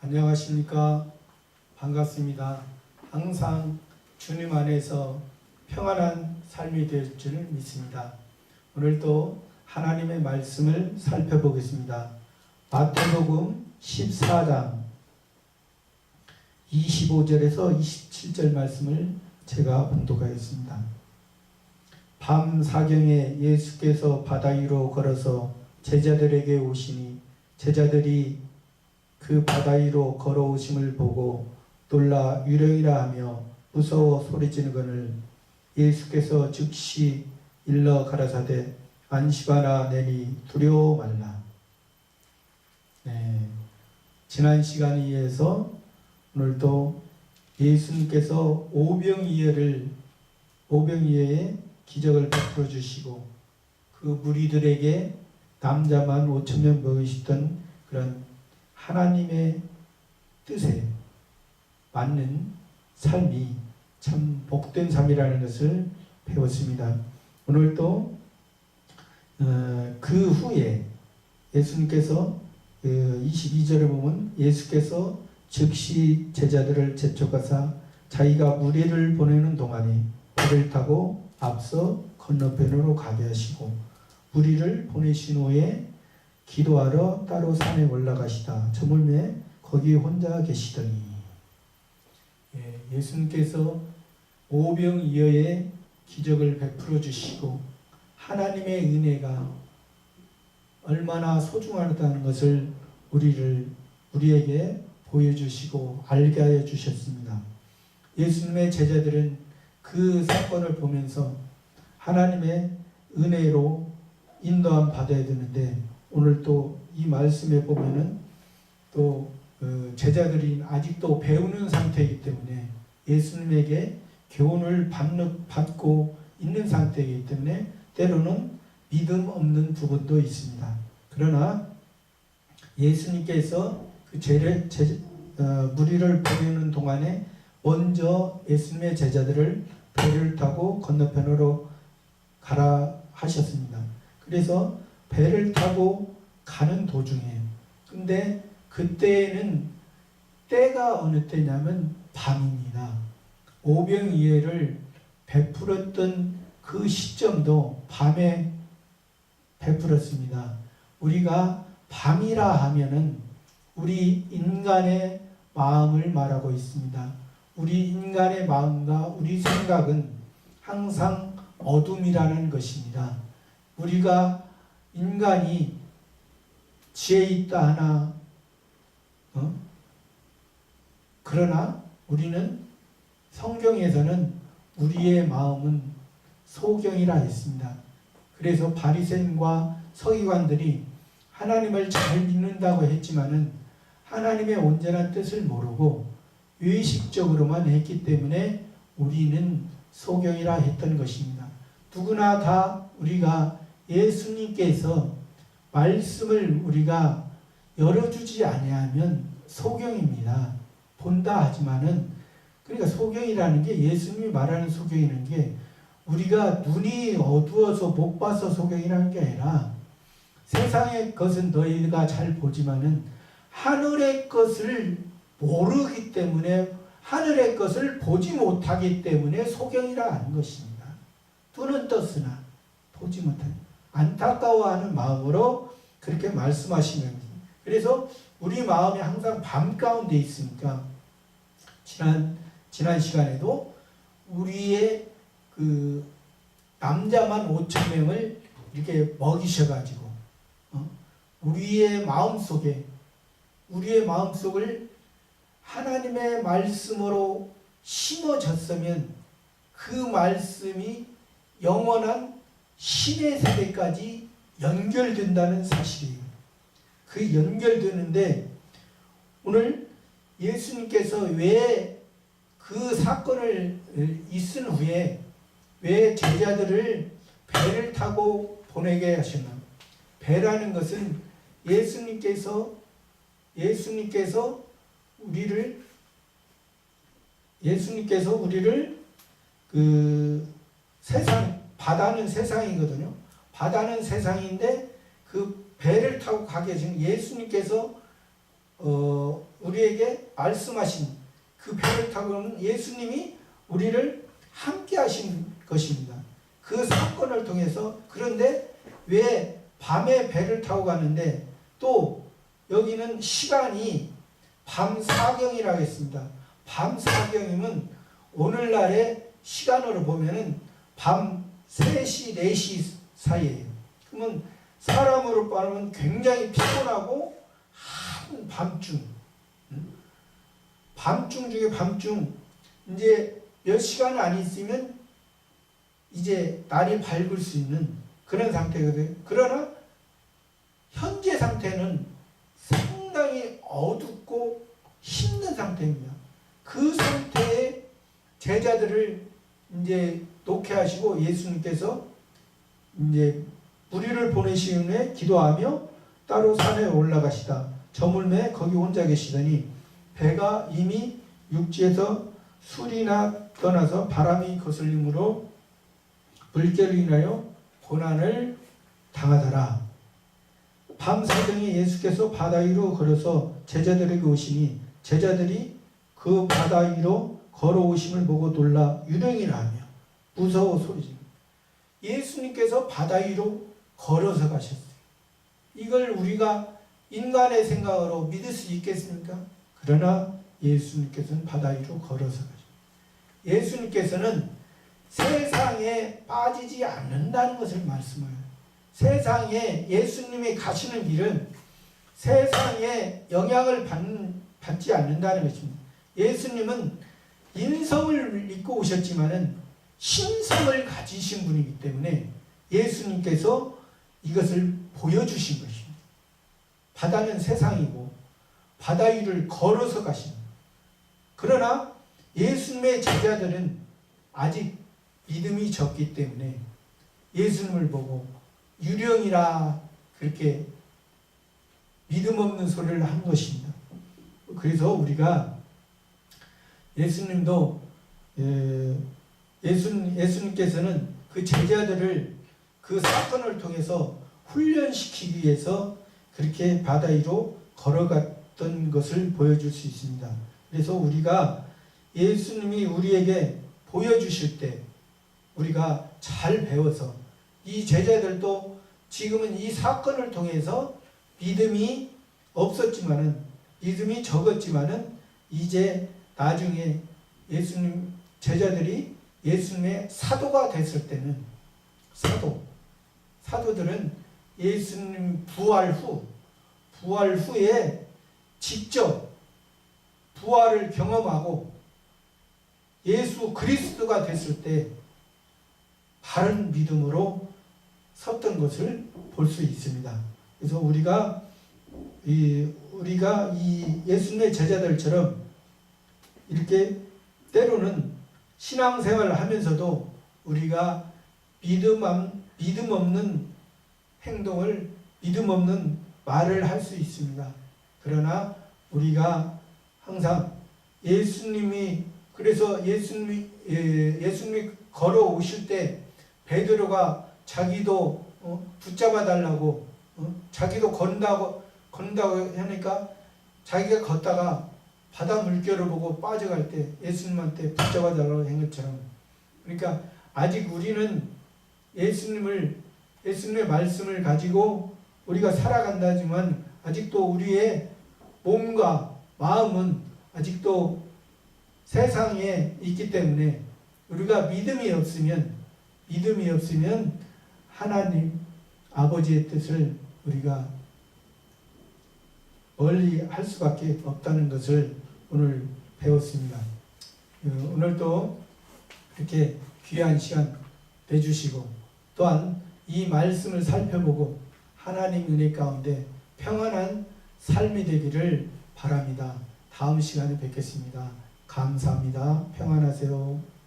안녕하십니까. 반갑습니다. 항상 주님 안에서 평안한 삶이 될 줄 믿습니다. 오늘도 하나님의 말씀을 살펴보겠습니다. 마태복음 14장 25절에서 27절 말씀을 제가 봉독하겠습니다. 밤 사경에 예수께서 바다 위로 걸어서 제자들에게 오시니 제자들이 그 바다 위로 걸어오심을 보고 놀라 유령이라 하며 무서워 소리지르거늘 예수께서 즉시 일러 가라사대 안심하라 내니 두려워 말라. 지난 시간에 이어서 오늘도 예수님께서 오병이어의 기적을 베풀어 주시고 그 무리들에게 남자만 5,000명 먹이시던 그런 하나님의 뜻에 맞는 삶이 참 복된 삶이라는 것을 배웠습니다. 오늘도 그 후에 예수님께서 22절에 보면 예수께서 즉시 제자들을 재촉하사 자기가 무리를 보내는 동안에 배를 타고 앞서 건너편으로 가게 하시고 무리를 보내신 후에 기도하러 따로 산에 올라가시다. 저물매 거기 혼자 계시더니 예수님께서 오병이어의 기적을 베풀어 주시고 하나님의 은혜가 얼마나 소중하다는 것을 우리에게 보여주시고 알게 하여 주셨습니다. 예수님의 제자들은 그 사건을 보면서 하나님의 은혜로 인도함 받아야 되는데 오늘 또 이 말씀에 보면은 또 제자들이 아직도 배우는 상태이기 때문에 예수님에게 교훈을 받고 있는 상태이기 때문에 때로는 믿음 없는 부분도 있습니다. 그러나 예수님께서 그 무리를 보내는 동안에 먼저 예수님의 제자들을 배를 타고 건너편으로 가라 하셨습니다. 그래서 배를 타고 가는 도중에 근데 그때는 때가 어느 때냐면 밤입니다. 오병이어를 베풀었던 그 시점도 밤에 베풀었습니다. 우리가 밤이라 하면은 우리 인간의 마음을 말하고 있습니다. 우리 인간의 마음과 우리 생각은 항상 어둠이라는 것입니다. 우리가 인간이 지혜 있다 하나 그러나 우리는 성경에서는 우리의 마음은 소경이라 했습니다. 그래서 바리새인과 서기관들이 하나님을 잘 믿는다고 했지만은 하나님의 온전한 뜻을 모르고 의식적으로만 했기 때문에 우리는 소경이라 했던 것입니다. 누구나 다 우리가 예수님께서 말씀을 우리가 열어주지 아니하면 소경입니다. 본다 하지만은 그러니까 소경이라는 게 예수님이 말하는 소경이라는 게 우리가 눈이 어두워서 못 봐서 소경이라는 게 아니라 세상의 것은 너희가 잘 보지만은 하늘의 것을 모르기 때문에 하늘의 것을 보지 못하기 때문에 소경이라 하는 것입니다. 눈은 떴으나 보지 못하는 안타까워하는 마음으로 그렇게 말씀하시는 거예요. 그래서 우리 마음이 항상 밤 가운데 있으니까 지난 시간에도 우리의 그 남자만 5,000명을 이렇게 먹이셔가지고 우리의 마음속을 하나님의 말씀으로 심어졌으면 그 말씀이 영원한 신의 세계까지 연결된다는 사실이에요. 그 연결되는데 오늘 예수님께서 왜 그 사건을 있은 후에 왜 제자들을 배를 타고 보내게 하셨나? 배라는 것은 예수님께서 우리를 그 바다는 세상이거든요. 바다는 세상인데 그 배를 타고 가게 하신 예수님께서 우리에게 말씀하신 그 배를 타고는 예수님이 우리를 함께 하신 것입니다. 그 사건을 통해서. 그런데 왜 밤에 배를 타고 가는데 또 여기는 시간이 밤 사경이라고 했습니다. 밤 사경이면 오늘날의 시간으로 보면은 밤 3시, 4시 사이에요. 그러면 사람으로 말하면 굉장히 피곤하고 한밤중, 밤중 중에 밤중, 이제 몇 시간 안 있으면 이제 날이 밝을 수 있는 그런 상태거든요. 그러나 현재 상태는 상당히 어둡고 힘든 상태입니다. 그 상태에 제자들을 이제 놓게 하시고 예수님께서 이제 무리를 보내신 후에 기도하며 따로 산에 올라가시다. 저물매 거기 혼자 계시더니 배가 이미 육지에서 술이나 떠나서 바람이 거슬림으로 물결로 인하여 고난을 당하더라. 밤 사경에 예수께서 바다 위로 걸어서 제자들에게 오시니 제자들이 그 바다 위로 걸어오심을 보고 놀라 유령이라 하며 무서워 소리지르. 예수님께서 바다 위로 걸어서 가셨어요. 이걸 우리가 인간의 생각으로 믿을 수 있겠습니까? 그러나 예수님께서는 바다 위로 걸어서 가셨어요. 예수님께서는 세상에 빠지지 않는다는 것을 말씀해요. 세상에 예수님이 가시는 길은 세상에 영향을 받지 않는다는 것입니다. 예수님은 인성을 믿고 오셨지만은 신성을 가지신 분이기 때문에 예수님께서 이것을 보여주신 것입니다. 바다는 세상이고 바다 위를 걸어서 가십니다. 그러나 예수님의 제자들은 아직 믿음이 적기 때문에 예수님을 보고 유령이라 그렇게 믿음 없는 소리를 한 것입니다. 그래서 우리가 예수님도 예수님께서는 그 제자들을 그 사건을 통해서 훈련시키기 위해서 그렇게 바다 위로 걸어갔던 것을 보여줄 수 있습니다. 그래서 우리가 예수님이 우리에게 보여주실 때 우리가 잘 배워서 이 제자들도 지금은 이 사건을 통해서 믿음이 없었지만은 믿음이 적었지만은 이제 나중에 예수님 제자들이 예수님의 사도가 됐을 때는 사도들은 예수님 부활 후에 직접 부활을 경험하고 예수 그리스도가 됐을 때 바른 믿음으로 섰던 것을 볼 수 있습니다. 그래서 우리가 이 예수님의 제자들처럼 이렇게 때로는 신앙생활을 하면서도 우리가 믿음 없는 행동을, 믿음 없는 말을 할 수 있습니다. 그러나 우리가 항상 그래서 예수님이 걸어오실 때 베드로가 자기도 붙잡아 달라고 자기도 건다고 하니까 자기가 걷다가 바다 물결을 보고 빠져갈 때 예수님한테 붙잡아 달라고 한 것처럼, 그러니까 아직 우리는 예수님의 말씀을 가지고 우리가 살아간다지만 아직도 우리의 몸과 마음은 아직도 세상에 있기 때문에 우리가 믿음이 없으면 하나님 아버지의 뜻을 우리가 멀리 할 수밖에 없다는 것을 오늘 배웠습니다. 오늘도 이렇게 귀한 시간 내주시고 또한 이 말씀을 살펴보고 하나님 은혜 가운데 평안한 삶이 되기를 바랍니다. 다음 시간에 뵙겠습니다. 감사합니다. 평안하세요.